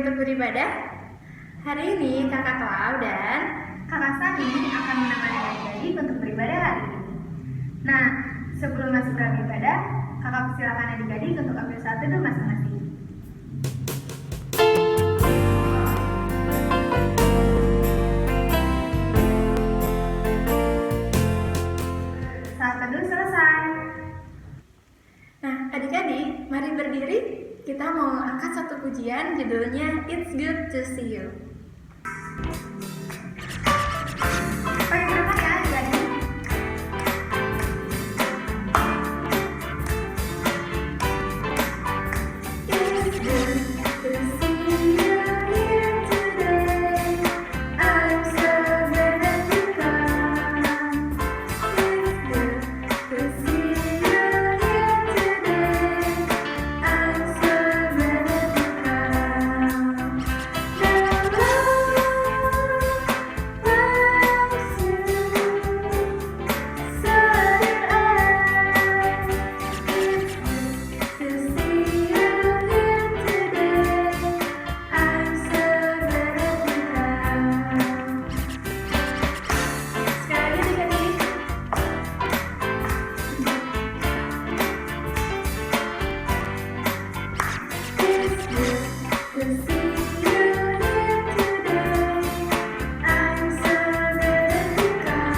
untuk beribadah? Hari ini kakak Clau dan kakak Sani akan menemani adik-adik untuk beribadah hari ini. Nah, sebelum masuk ke beribadah, kakak persilakan adik-adik untuk ambil saat teduh masing-masing. Saat teduh selesai. Nah, adik-adik, mari berdiri. Kita mau angkat satu pujian, judulnya It's Good to See You. Pakai gerakan ya, adik-adik. It's good to see you here today. I'm so glad that you come. It's good to see you here today. I'm so glad that you come. The Lord loves you, so do I. It's good to see you here today. I'm so glad that you come. Sekali lagi adik-adik. It's good to see you here today. I'm so glad that you come.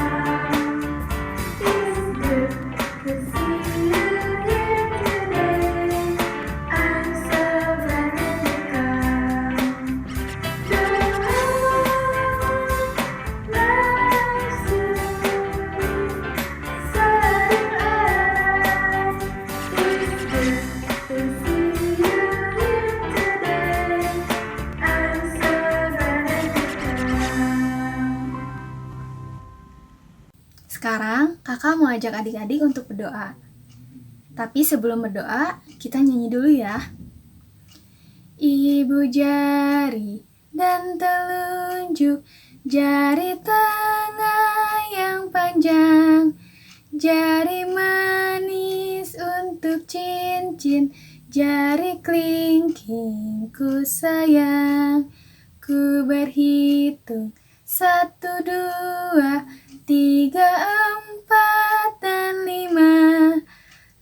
It's good to see you here today. I'm so glad that you come. The Lord loves you, so do I. It's good to see you here today. I'm so glad that you come. Sekarang kakak mau ajak adik-adik untuk berdoa. Tapi sebelum berdoa, kita nyanyi dulu ya. Ibu jari dan telunjuk, jari tengah yang panjang, jari manis untuk cincin, jari kelingking ku sayang. Ku berhitung 1, 2, 3, 4, dan 5.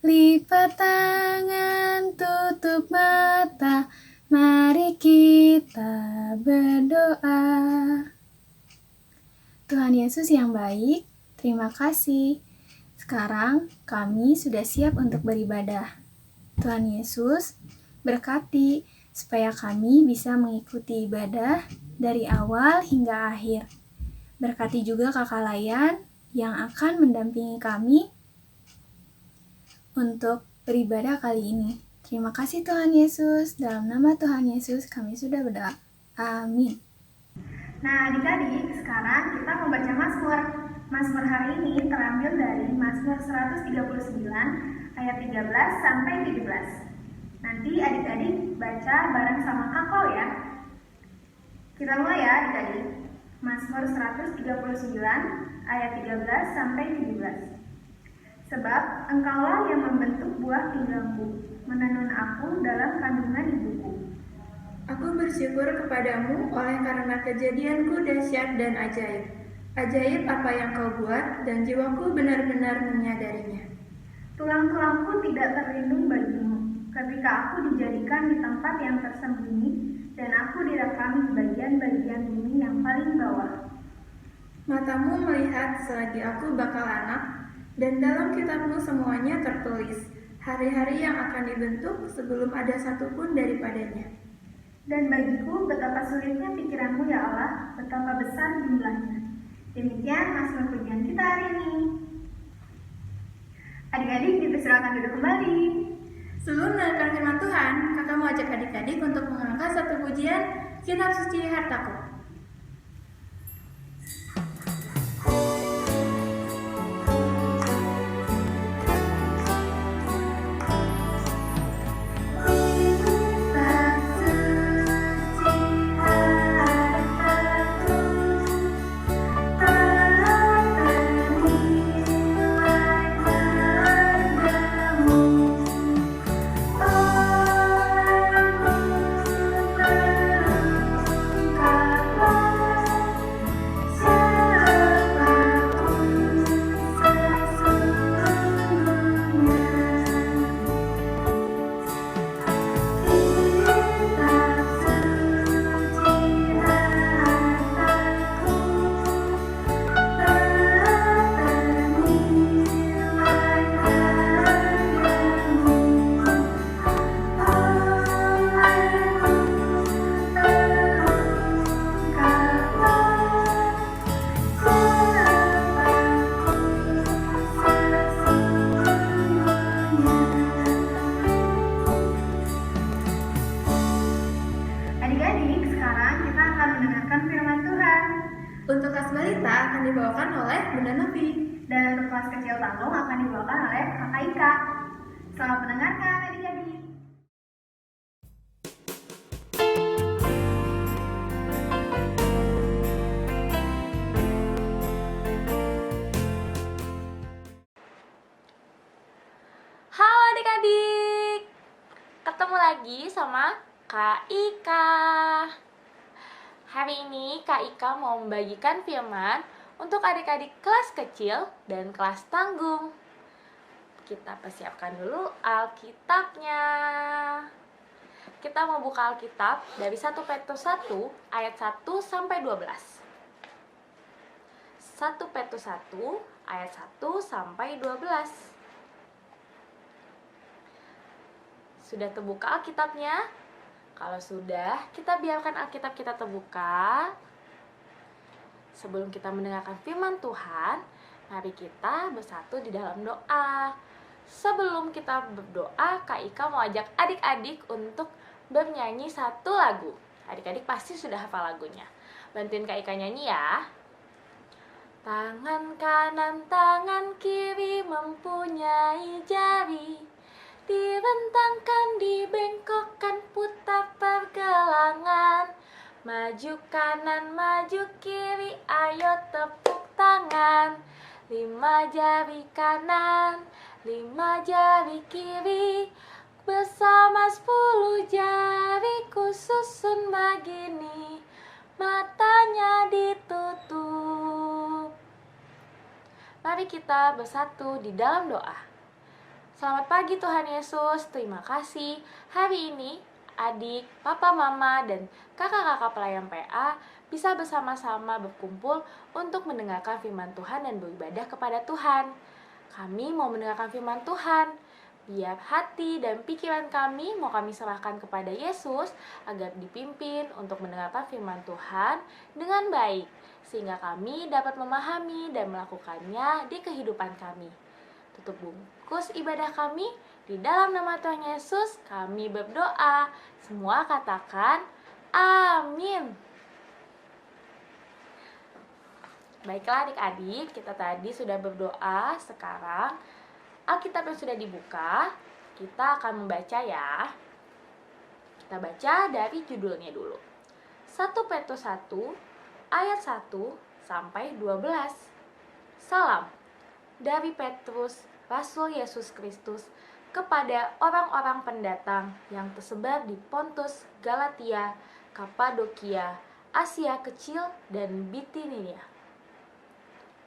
Lipat tangan, tutup mata, mari kita berdoa. Tuhan Yesus yang baik, terima kasih. Sekarang kami sudah siap untuk beribadah. Tuhan Yesus, berkati supaya kami bisa mengikuti ibadah dari awal hingga akhir. Berkati juga kakak Layan yang akan mendampingi kami untuk beribadah kali ini. Terima kasih Tuhan Yesus. Dalam nama Tuhan Yesus kami sudah berdoa. Amin. Nah, adik-adik, sekarang kita membaca Mazmur. Mazmur hari ini terambil dari Mazmur 139 ayat 13 sampai 17. Nanti adik-adik baca bareng sama Kakak ya. Kita mulai ya adik-adik. Mazmur 139 ayat 13 sampai 17. Sebab engkaulah yang membentuk buah pinggangku, menenun aku dalam kandungan ibuku. Aku bersyukur kepadamu oleh karena kejadianku dahsyat dan ajaib. Ajaib apa yang kau buat, dan jiwaku benar-benar menyadarinya. Tulang-tulangku tidak terlindung bagimu, ketika aku dijadikan di tempat yang tersembunyi, dan aku direkam di bagian-bagian bumi yang paling bawah. Matamu melihat selagi aku bakal anak, dan dalam kitabmu semuanya tertulis, hari-hari yang akan dibentuk sebelum ada satupun daripadanya. Dan bagiku betapa sulitnya pikiranmu ya Allah, betapa besar jumlahnya. Demikian Mazmur pujian kita hari ini. Adik-adik dipersilakan duduk kembali. Sebelum mendengarkan firman Tuhan, kakak mau ajak adik-adik untuk mengangkat satu pujian Kitab Suci Hartaku. sekarang kita akan mendengarkan firman Tuhan. Untuk kelas balita akan dibawakan oleh Bunda Novi. Dan untuk kelas kecil Tanglung akan dibawakan oleh Kakak Ika. Selamat mendengarkan adik-adik. Halo adik-adik, ketemu lagi sama Kak Ika. Hari ini Kak Ika mau membagikan firman untuk adik-adik kelas kecil dan kelas tanggung. Kita persiapkan dulu Alkitabnya. Kita mau buka Alkitab dari 1 Petrus 1 ayat 1 sampai 12. 1 Petrus 1 ayat 1 sampai 12. Sudah terbuka Alkitabnya? Kalau sudah, kita biarkan Alkitab kita terbuka. Sebelum kita mendengarkan firman Tuhan, mari kita bersatu di dalam doa. Sebelum kita berdoa, Kak Ika mau ajak adik-adik untuk bernyanyi satu lagu. Adik-adik pasti sudah hafal lagunya. Bantuin Kak Ika nyanyi ya. Tangan kanan, tangan kiri mempunyai jari, dibentangkan, dibengkokkan, putar pergelangan. Maju kanan, maju kiri, ayo tepuk tangan. 5 jari kanan, 5 jari kiri, bersama 10 jari ku susun begini, matanya ditutup. Mari kita bersatu di dalam doa. Selamat pagi Tuhan Yesus, terima kasih. Hari ini adik, papa, mama, dan kakak-kakak pelayan PA bisa bersama-sama berkumpul untuk mendengarkan firman Tuhan dan beribadah kepada Tuhan. Kami mau mendengarkan firman Tuhan. Biar hati dan pikiran kami mau kami serahkan kepada Yesus agar dipimpin untuk mendengarkan firman Tuhan dengan baik, sehingga kami dapat memahami dan melakukannya di kehidupan kami. Tutup bungkus ibadah kami, di dalam nama Tuhan Yesus kami berdoa. Semua katakan amin. Baiklah adik-adik, kita tadi sudah berdoa. Sekarang Alkitab yang sudah dibuka, kita akan membaca ya. Kita baca dari judulnya dulu. 1 Petrus 1 ayat 1 sampai 12. Salam dari Petrus, Rasul Yesus Kristus, kepada orang-orang pendatang yang tersebar di Pontus, Galatia, Kapadokia, Asia Kecil, dan Bitinia,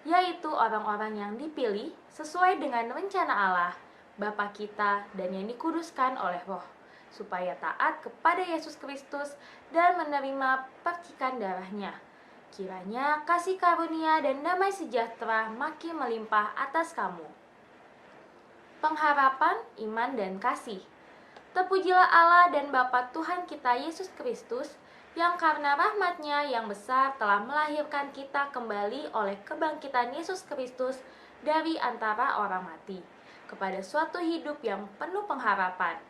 yaitu orang-orang yang dipilih sesuai dengan rencana Allah, Bapa kita, dan yang dikuduskan oleh Roh, supaya taat kepada Yesus Kristus dan menerima percikan darahnya. Kiranya kasih karunia dan damai sejahtera makin melimpah atas kamu. Pengharapan, iman, dan kasih. Terpujilah Allah dan Bapa Tuhan kita Yesus Kristus, yang karena rahmat-Nya yang besar telah melahirkan kita kembali oleh kebangkitan Yesus Kristus dari antara orang mati, kepada suatu hidup yang penuh pengharapan,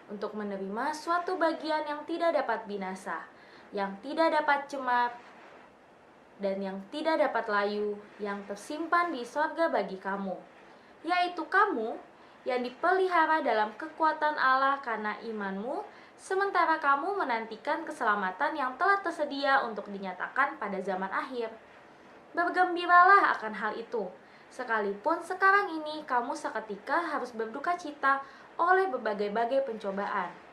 untuk menerima suatu bagian yang tidak dapat binasa, yang tidak dapat cemar, dan yang tidak dapat layu, yang tersimpan di sorga bagi kamu, yaitu kamu yang dipelihara dalam kekuatan Allah karena imanmu, sementara kamu menantikan keselamatan yang telah tersedia untuk dinyatakan pada zaman akhir. Bergembiralah akan hal itu, sekalipun sekarang ini kamu seketika harus berduka cita oleh berbagai-bagai pencobaan.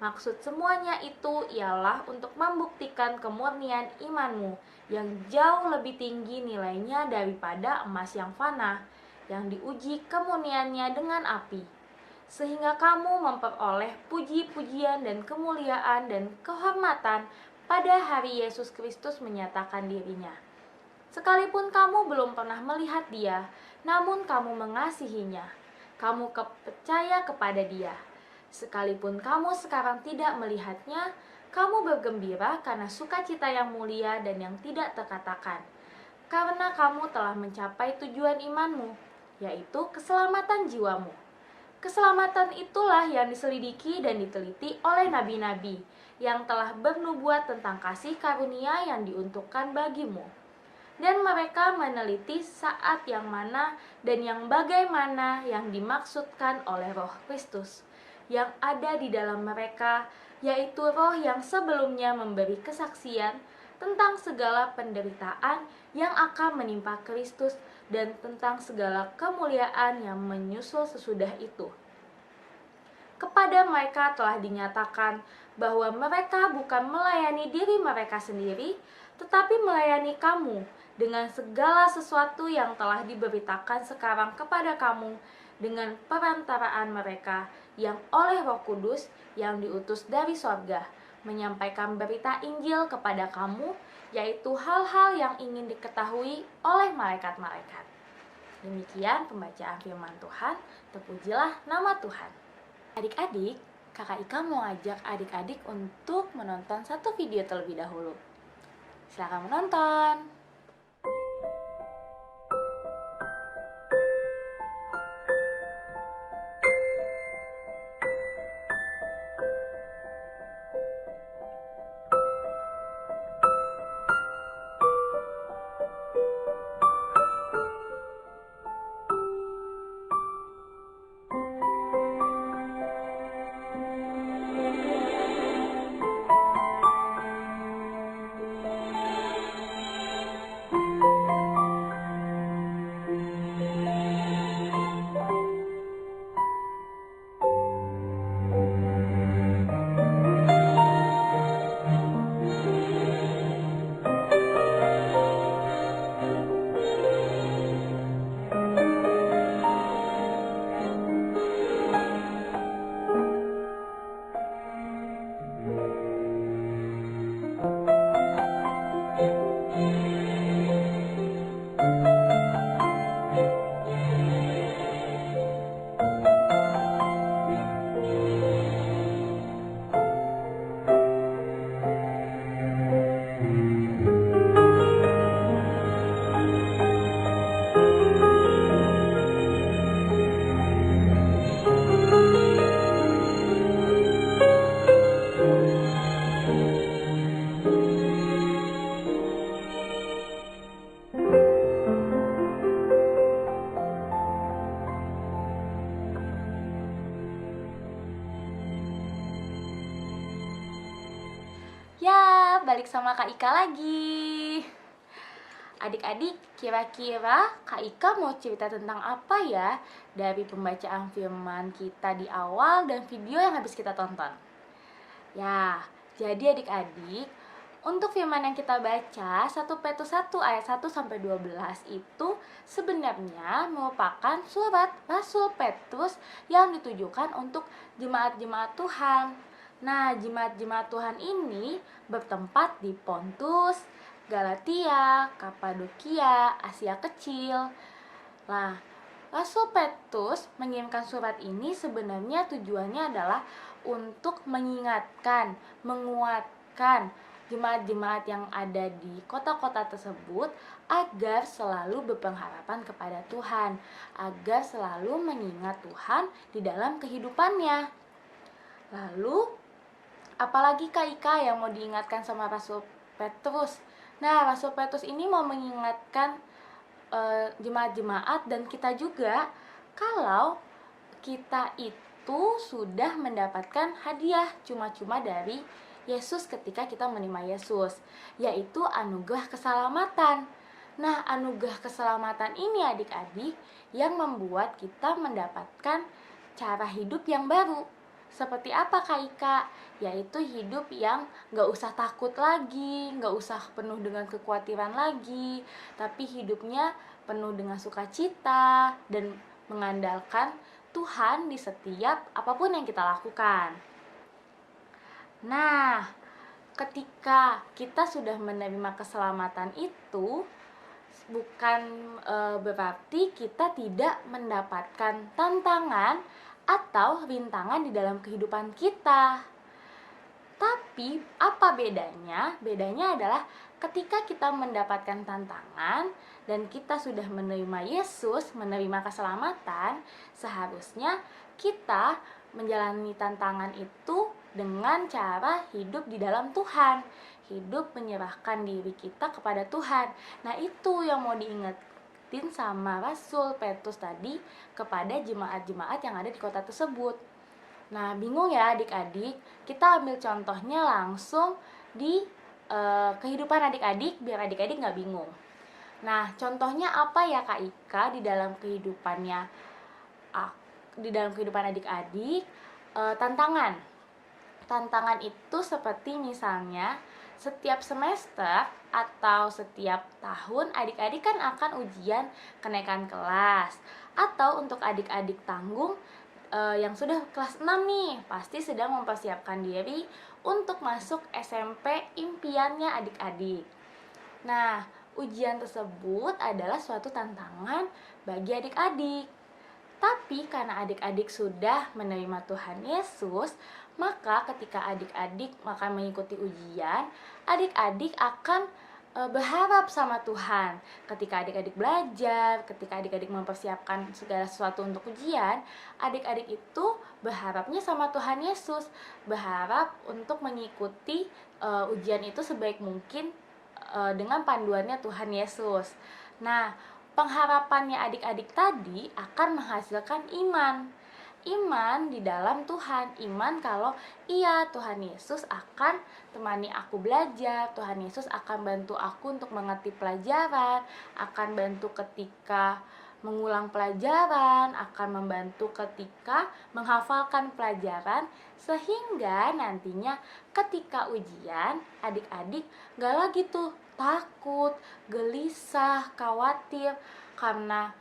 Maksud semuanya itu ialah untuk membuktikan kemurnian imanmu yang jauh lebih tinggi nilainya daripada emas yang fana, yang diuji kemurniannya dengan api, sehingga kamu memperoleh puji-pujian dan kemuliaan dan kehormatan pada hari Yesus Kristus menyatakan dirinya. Sekalipun kamu belum pernah melihat Dia, namun kamu mengasihinya, kamu percaya kepada Dia. Sekalipun kamu sekarang tidak melihatnya, kamu bergembira karena sukacita yang mulia dan yang tidak terkatakan, karena kamu telah mencapai tujuan imanmu, yaitu keselamatan jiwamu. Keselamatan itulah yang diselidiki dan diteliti oleh nabi-nabi yang telah bernubuat tentang kasih karunia yang diuntukkan bagimu. Dan mereka meneliti saat yang mana dan yang bagaimana yang dimaksudkan oleh Roh Kristus yang ada di dalam mereka, yaitu roh yang sebelumnya memberi kesaksian tentang segala penderitaan yang akan menimpa Kristus dan tentang segala kemuliaan yang menyusul sesudah itu. Kepada mereka telah dinyatakan bahwa mereka bukan melayani diri mereka sendiri, tetapi melayani kamu dengan segala sesuatu yang telah diberitakan sekarang kepada kamu dengan perantaraan mereka yang oleh Roh Kudus yang diutus dari sorga, menyampaikan berita Injil kepada kamu, yaitu hal-hal yang ingin diketahui oleh malaikat-malaikat. Demikian pembacaan firman Tuhan, terpujilah nama Tuhan. Adik-adik, Kakak Ika mau ajak adik-adik untuk menonton satu video terlebih dahulu. Silakan menonton. Ya, balik sama Kak Ika lagi. Adik-adik, kira-kira Kak Ika mau cerita tentang apa ya dari pembacaan firman kita di awal dan video yang habis kita tonton? Ya, jadi adik-adik, untuk firman yang kita baca 1 Petrus 1 ayat 1 sampai 12 itu sebenarnya merupakan surat Rasul Petrus yang ditujukan untuk jemaat-jemaat Tuhan. Nah, jemaat-jemaat Tuhan ini bertempat di Pontus, Galatia, Kapadokia, Asia Kecil. Nah, Rasul Petrus mengirimkan surat ini sebenarnya tujuannya adalah untuk mengingatkan, menguatkan jemaat-jemaat yang ada di kota-kota tersebut agar selalu berpengharapan kepada Tuhan, agar selalu mengingat Tuhan di dalam kehidupannya. Lalu, apalagi Kak Ika yang mau diingatkan sama Rasul Petrus? Nah, Rasul Petrus ini mau mengingatkan jemaat-jemaat dan kita juga kalau kita itu sudah mendapatkan hadiah cuma-cuma dari Yesus ketika kita menerima Yesus, yaitu anugerah keselamatan. Nah, anugerah keselamatan ini adik-adik yang membuat kita mendapatkan cara hidup yang baru. Seperti apa Kak Ika? Yaitu hidup yang gak usah takut lagi, gak usah penuh dengan kekhawatiran lagi, tapi hidupnya penuh dengan sukacita dan mengandalkan Tuhan di setiap apapun yang kita lakukan. Nah, ketika kita sudah menerima keselamatan itu, bukan berarti kita tidak mendapatkan tantangan atau rintangan di dalam kehidupan kita. Tapi apa bedanya? Bedanya adalah ketika kita mendapatkan tantangan dan kita sudah menerima Yesus, menerima keselamatan, seharusnya kita menjalani tantangan itu dengan cara hidup di dalam Tuhan, hidup menyerahkan diri kita kepada Tuhan. Nah, itu yang mau diingetin sama Rasul Petrus tadi kepada jemaat-jemaat yang ada di kota tersebut. Nah, bingung ya adik-adik? Kita ambil contohnya langsung di kehidupan adik-adik biar adik-adik nggak bingung. Nah, contohnya apa ya Kak Ika di dalam kehidupannya, di dalam kehidupan adik-adik? Tantangan. Tantangan itu seperti misalnya setiap semester atau setiap tahun adik-adik kan akan ujian kenaikan kelas. Atau untuk adik-adik tanggung yang sudah kelas 6 nih, pasti sedang mempersiapkan diri untuk masuk SMP impiannya adik-adik. Nah, ujian tersebut adalah suatu tantangan bagi adik-adik. Tapi karena adik-adik sudah menerima Tuhan Yesus, maka ketika adik-adik akan mengikuti ujian, adik-adik akan berharap sama Tuhan. Ketika adik-adik belajar, ketika adik-adik mempersiapkan segala sesuatu untuk ujian, adik-adik itu berharapnya sama Tuhan Yesus, berharap untuk mengikuti ujian itu sebaik mungkin dengan panduannya Tuhan Yesus. Nah, pengharapannya adik-adik tadi akan menghasilkan iman. Iman di dalam Tuhan, iman kalau iya Tuhan Yesus akan temani aku belajar, Tuhan Yesus akan bantu aku untuk mengerti pelajaran, akan bantu ketika mengulang pelajaran, akan membantu ketika menghafalkan pelajaran, sehingga nantinya ketika ujian adik-adik gak lagi tuh takut, gelisah, khawatir karena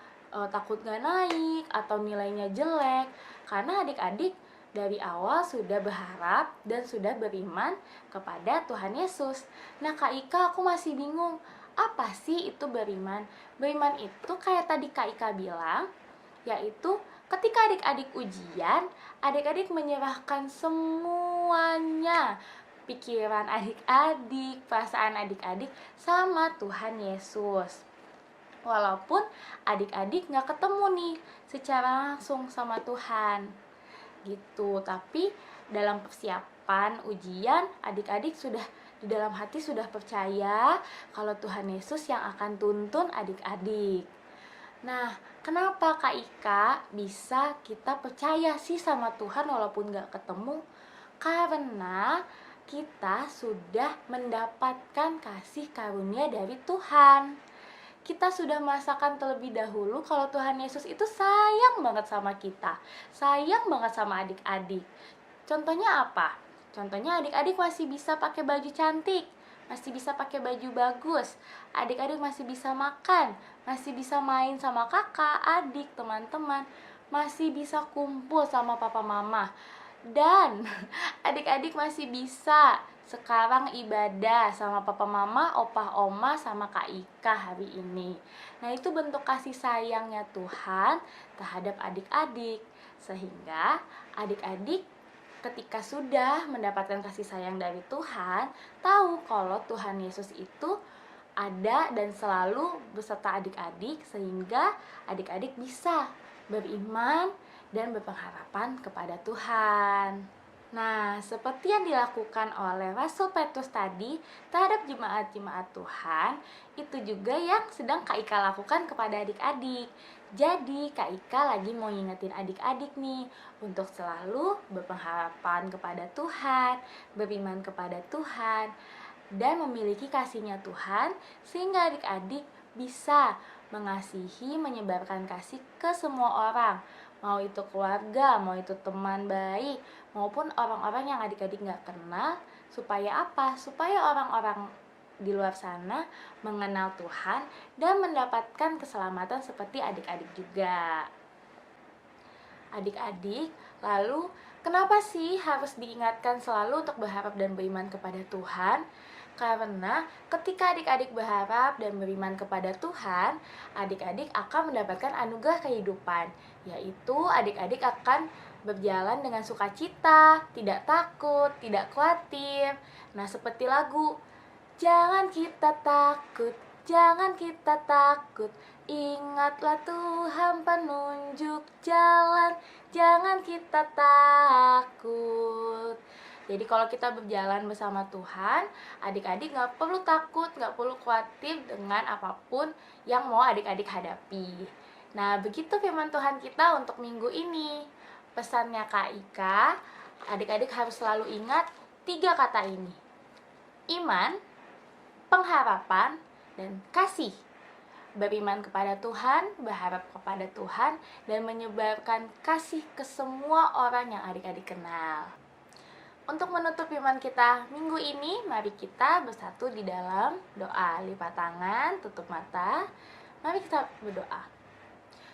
takut gak naik atau nilainya jelek, karena adik-adik dari awal sudah berharap dan sudah beriman kepada Tuhan Yesus. Nah Kak Ika, aku masih bingung, apa sih itu beriman? Beriman itu kayak tadi Kak Ika bilang, yaitu ketika adik-adik ujian, adik-adik menyerahkan semuanya, pikiran adik-adik, perasaan adik-adik sama Tuhan Yesus. Walaupun adik-adik gak ketemu nih secara langsung sama Tuhan gitu, tapi dalam persiapan ujian adik-adik sudah di dalam hati sudah percaya kalau Tuhan Yesus yang akan tuntun adik-adik. Nah, kenapa Kak Ika bisa kita percaya sih sama Tuhan walaupun gak ketemu? Karena kita sudah mendapatkan kasih karunia dari Tuhan. Kita sudah merasakan terlebih dahulu kalau Tuhan Yesus itu sayang banget sama kita, sayang banget sama adik-adik. Contohnya apa? Contohnya adik-adik masih bisa pakai baju cantik, masih bisa pakai baju bagus, adik-adik masih bisa makan, masih bisa main sama kakak, adik, teman-teman, masih bisa kumpul sama papa mama. Dan adik-adik masih bisa sekarang ibadah sama papa mama, opah oma, sama Kak Ika hari ini. Nah, itu bentuk kasih sayangnya Tuhan terhadap adik-adik. Sehingga adik-adik ketika sudah mendapatkan kasih sayang dari Tuhan, tahu kalau Tuhan Yesus itu ada dan selalu beserta adik-adik, sehingga adik-adik bisa beriman dan berpengharapan kepada Tuhan. Nah, seperti yang dilakukan oleh Rasul Petrus tadi terhadap jemaat-jemaat Tuhan, itu juga yang sedang Kak Ika lakukan kepada adik-adik. Jadi, Kak Ika lagi mau ngingetin adik-adik nih untuk selalu berpengharapan kepada Tuhan, beriman kepada Tuhan, dan memiliki kasih-Nya Tuhan, sehingga adik-adik bisa mengasihi, menyebarkan kasih ke semua orang, mau itu keluarga, mau itu teman baik, maupun orang-orang yang adik-adik gak kenal. Supaya apa? Supaya orang-orang di luar sana mengenal Tuhan dan mendapatkan keselamatan seperti adik-adik juga. Adik-adik, lalu kenapa sih harus diingatkan selalu untuk berharap dan beriman kepada Tuhan? Karena ketika adik-adik berharap dan beriman kepada Tuhan, adik-adik akan mendapatkan anugerah kehidupan, yaitu adik-adik akan berjalan dengan sukacita, tidak takut, tidak khawatir. Nah, seperti lagu, jangan kita takut, jangan kita takut, ingatlah Tuhan penunjuk jalan, jangan kita takut. Jadi kalau kita berjalan bersama Tuhan, adik-adik gak perlu takut, gak perlu khawatir dengan apapun yang mau adik-adik hadapi. Nah, begitu firman Tuhan kita untuk minggu ini. Pesannya Kak Ika, adik-adik harus selalu ingat 3 kata ini. Iman, pengharapan, dan kasih. Beriman kepada Tuhan, berharap kepada Tuhan, dan menyebarkan kasih ke semua orang yang adik-adik kenal. Untuk menutup firman kita minggu ini, mari kita bersatu di dalam doa. Lipat tangan, tutup mata. Mari kita berdoa.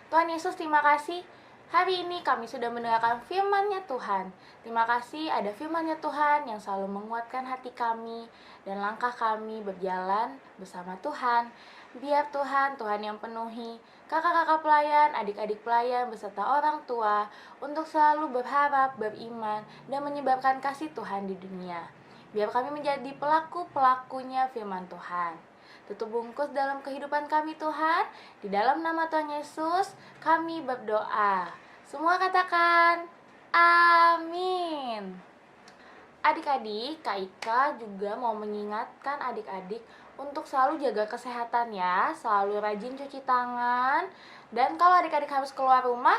Tuhan Yesus, terima kasih. Hari ini kami sudah mendengarkan firman-Nya Tuhan. Terima kasih ada firman-Nya Tuhan yang selalu menguatkan hati kami dan langkah kami berjalan bersama Tuhan. Biar Tuhan yang penuhi kakak-kakak pelayan, adik-adik pelayan beserta orang tua untuk selalu berharap, beriman, dan menyebarkan kasih Tuhan di dunia. Biar kami menjadi pelaku-pelakunya firman Tuhan. Tutup bungkus dalam kehidupan kami Tuhan. Di dalam nama Tuhan Yesus kami berdoa. Semua katakan amin. Adik-adik, Kak Ika juga mau mengingatkan adik-adik untuk selalu jaga kesehatan ya, selalu rajin cuci tangan. Dan kalau adik-adik harus keluar rumah,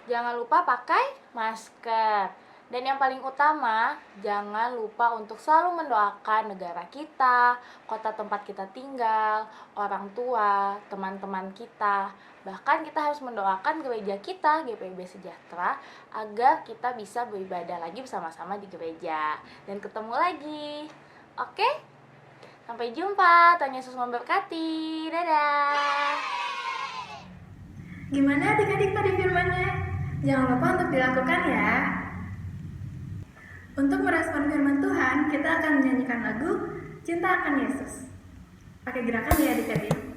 jangan lupa pakai masker. Dan yang paling utama, jangan lupa untuk selalu mendoakan negara kita, kota tempat kita tinggal, orang tua, teman-teman kita. Bahkan kita harus mendoakan gereja kita, GPIB Sejahtera, agar kita bisa beribadah lagi bersama-sama di gereja. Dan ketemu lagi. Oke? Sampai jumpa, Tuhan Yesus memberkati. Dadah. Gimana adik-adik tadi firmannya? Jangan lupa untuk dilakukan ya. Untuk merespon firman Tuhan, kita akan menyanyikan lagu Cinta Akan Yesus. Pakai gerakan ya adik-adik.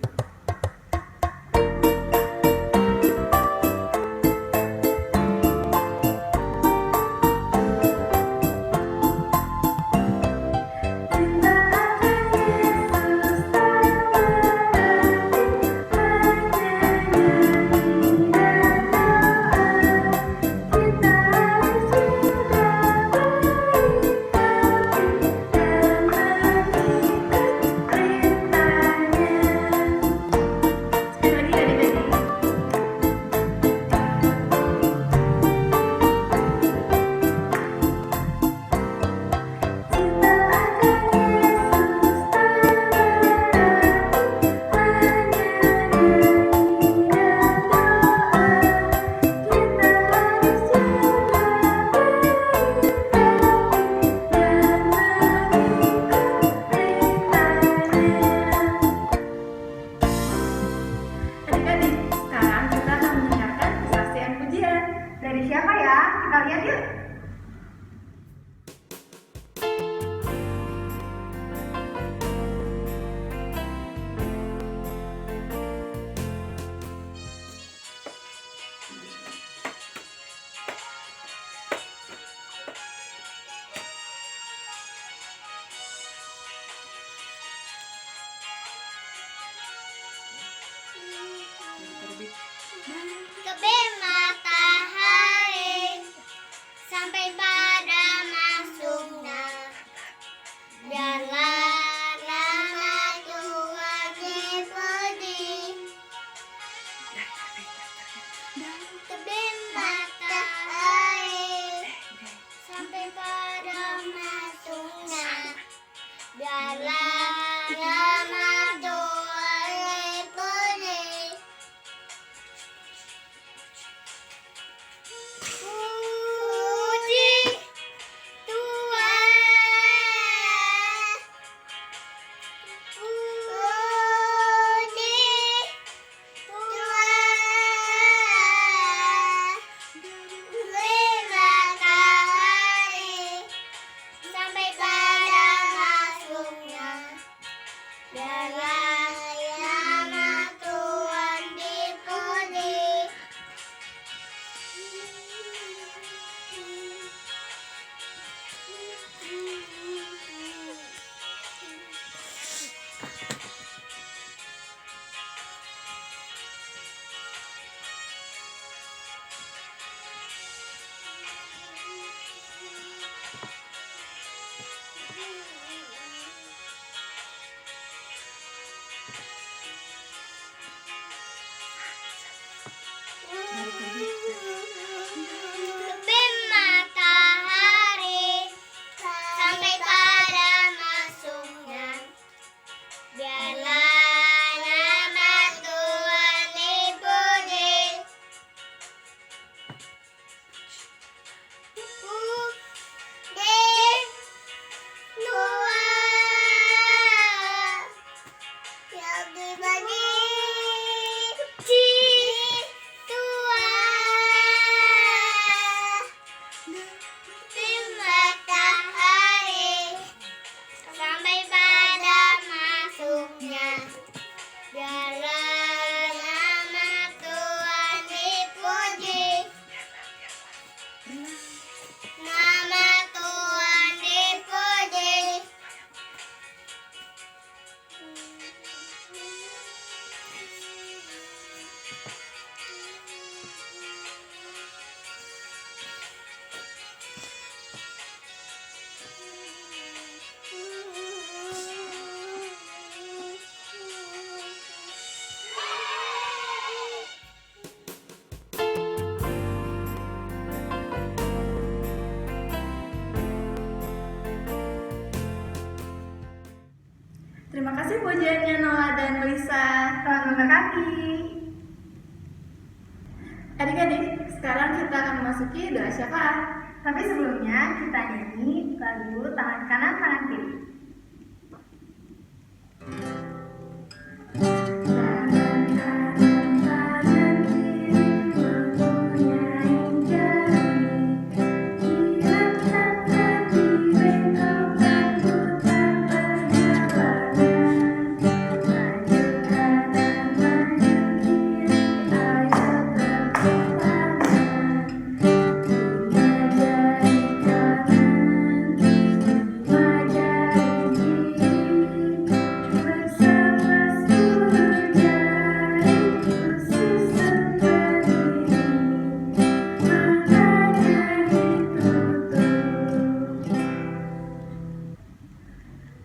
Terbit matahari sampai pada masuknya, biarlah nama Tuhan dipuji. Terbit matahari sampai pada masuknya, biarlah nama Tuhan dipuji. Puji Tuhan, puji Tuhan. Matahari sampai pada masuknya, biarlah nama Tuhan dipuji. Terbit matahari sampai pada masuknya. Biarlah nama Tuhan dipuji. Puji Tuhan yang dibagi. Puji Tuhan. Terbit matahari sampai pada masuknya. Biarlah nama Tuhan dipuji. Nama Tuhan dipuji. Terima kasih pujiannya Noah dan Lisa. Tuhan memberkati. Adik-adik, sekarang kita akan memasuki doa syafaat. Tapi sebelumnya kita nyanyi lagu tangan kanan tangan kiri. Tangan kanan tangan kiri mempunyai jari. Diangkat ke bengkokkan putar perjalanan. Maju kanan maju kiri, ayo tepuk tangan. Lima jari kanan, lima jari kiri, bersama 10 jari khusus sendiri, matanya ditutup.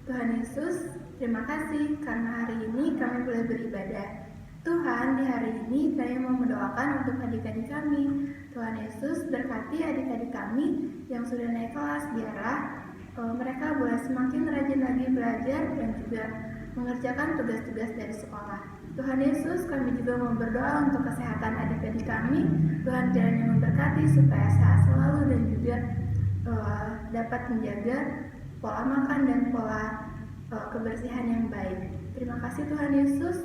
Tuhan Yesus, terima kasih karena hari ini kami boleh beribadah. Tuhan, di hari ini kami mau mendoakan untuk adik-adik kami. Tuhan Yesus, berkati adik-adik kami yang sudah naik kelas, biarlah mereka boleh semakin rajin lagi belajar dan juga mengerjakan tugas-tugas dari sekolah. Tuhan Yesus, kami juga mau berdoa untuk kesehatan adik-adik kami. Tuhan kiranya memberkati supaya sehat selalu dan juga dapat menjaga pola makan dan pola kebersihan yang baik. Terima kasih Tuhan Yesus.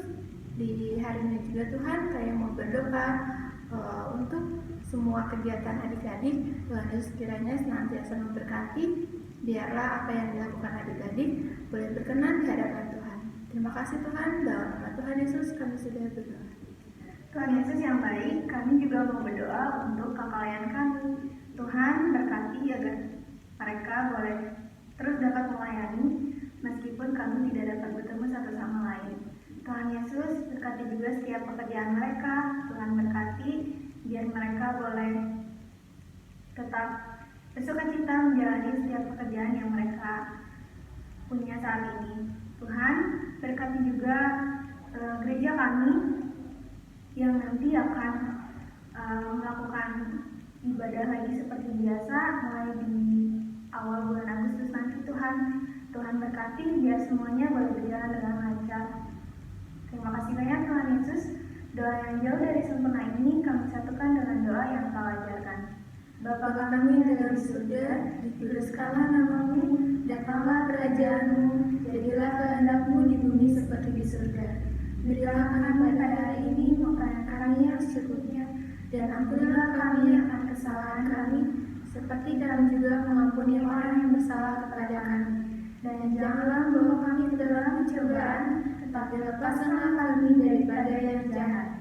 Di hari ini juga Tuhan, kami mau berdoa untuk semua kegiatan adik-adik. Tuhan Yesus kiranya senantiasa memberkati. Biarlah apa yang dilakukan adik-adik boleh berkenan di hadapan Tuhan. Terima kasih Tuhan, dalam nama Tuhan Yesus kami sudah berdoa. Tuhan Yesus yang baik, kami juga mau berdoa untuk kelalaian kami. Tuhan berkati agar mereka boleh terus dapat melayani meskipun kami tidak dapat bertemu satu sama lain. Tuhan Yesus berkati juga setiap pekerjaan mereka. Tuhan berkati biar mereka boleh tetap bersukacita menjalani setiap pekerjaan yang mereka punya saat ini. Tuhan berkati juga gereja kami yang nanti akan melakukan ibadah lagi seperti biasa mulai di awal bulan Agustus nanti. Tuhan berkati biar semuanya boleh berjalan dengan lancar. Terima kasih banyak Tuhan Yesus. Doa yang jauh dari sempurna ini kami satukan dengan doa yang Kau ajarkan. Bapa kami yang ada di surga, dikuduskanlah namamu, datanglah kerajaanmu, jadilah kehendak-Mu di bumi seperti di surga. Berilah kami pada hari ini makanan kami yang secukupnya, dan ampunilah kami akan kesalahan kami, seperti kami juga mengampuni orang yang bersalah kepada kami. Dan janganlah membawa kami ke dalam pencobaan, tetapi lepaskanlah kami daripada yang jahat.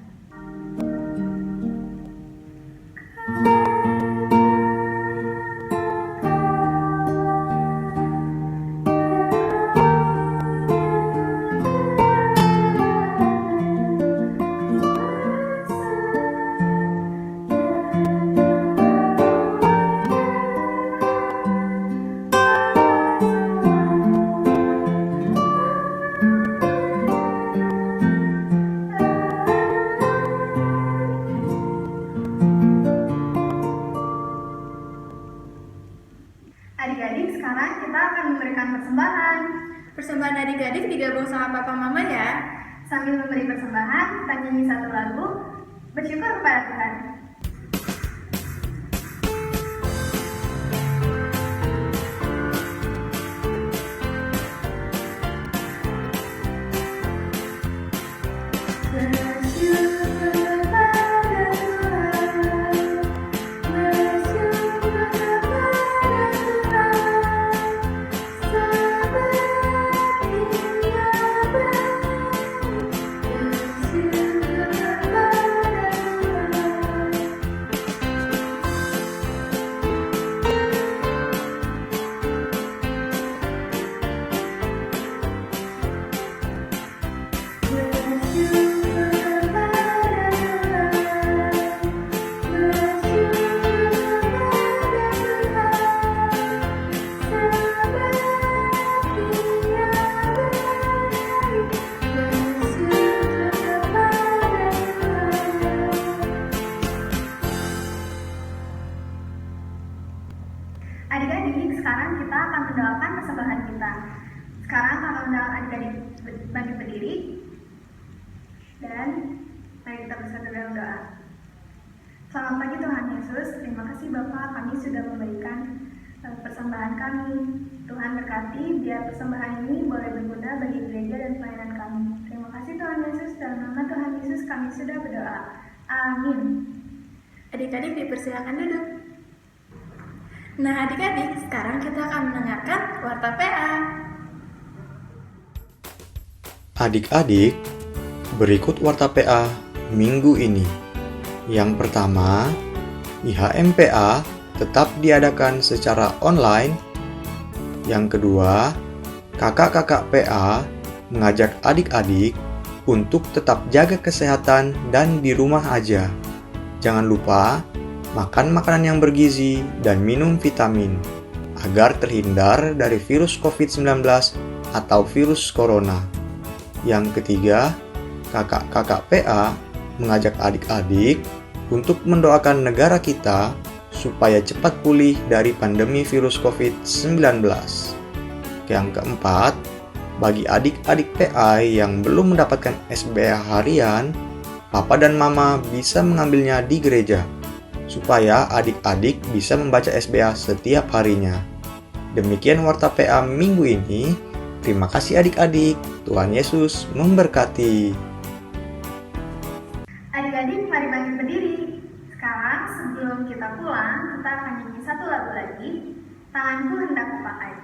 adik-adik digabung sama papa mama ya. Sambil memberi persembahan, kita nyanyi satu lagu, bersyukur kepada Tuhan. Adik-adik, sekarang kita akan mendoakan persembahan kita. Sekarang kakak undang adik-adik bangkit berdiri. Dan mari kita bersatu dalam doa. Selamat pagi Tuhan Yesus, terima kasih Bapak, kami sudah memberikan persembahan kami. Tuhan berkati biar persembahan ini boleh berguna bagi gereja dan pelayanan kami. Terima kasih Tuhan Yesus, dalam nama Tuhan Yesus kami sudah berdoa. Amin. Adik-adik dipersilakan duduk. Nah adik-adik, sekarang kita akan mendengarkan Warta PA. Adik-adik, berikut Warta PA minggu ini. Yang pertama, IHMPA tetap diadakan secara online. Yang kedua, kakak-kakak PA mengajak adik-adik untuk tetap jaga kesehatan dan di rumah aja. Jangan lupa makan makanan yang bergizi dan minum vitamin agar terhindar dari virus COVID-19 atau virus corona. Yang ketiga, kakak-kakak PA mengajak adik-adik untuk mendoakan negara kita supaya cepat pulih dari pandemi virus COVID-19. Yang keempat, bagi adik-adik PA yang belum mendapatkan SBA harian, Papa dan Mama bisa mengambilnya di gereja, supaya adik-adik bisa membaca SBA setiap harinya. Demikian Warta PA minggu ini. Terima kasih adik-adik. Tuhan Yesus memberkati. Adik-adik, mari bangkit berdiri. Sekarang sebelum kita pulang, kita akan nyanyi satu lagu lagi. Tanganku hendak kupakai.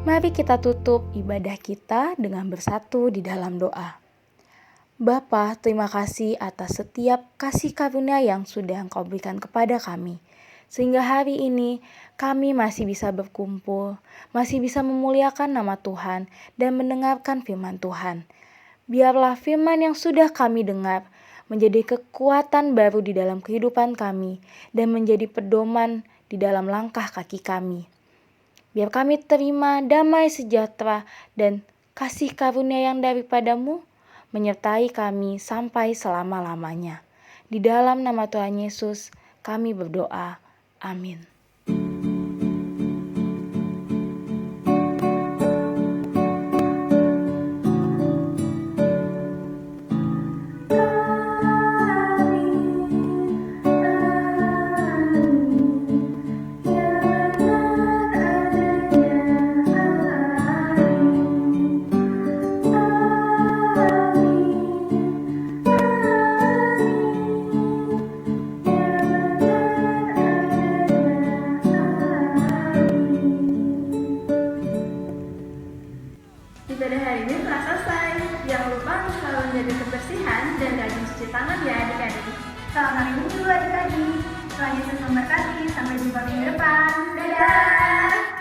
Mari kita tutup ibadah kita dengan bersatu di dalam doa. Bapa, terima kasih atas setiap kasih karunia yang sudah Engkau berikan kepada kami. Sehingga hari ini kami masih bisa berkumpul, masih bisa memuliakan nama Tuhan dan mendengarkan firman Tuhan. Biarlah firman yang sudah kami dengar menjadi kekuatan baru di dalam kehidupan kami dan menjadi pedoman di dalam langkah kaki kami. Biar kami terima damai sejahtera dan kasih karunia yang daripadamu menyertai kami sampai selama-lamanya. Di dalam nama Tuhan Yesus kami berdoa. Amin. Ibadah hari ini telah selesai. Jangan lupa untuk selalu menjaga kebersihan dan rajin cuci tangan ya adik-adik. Selamat hari Minggu adik-adik. Tuhan Yesus memberkati. Sampai jumpa minggu depan. Dadah!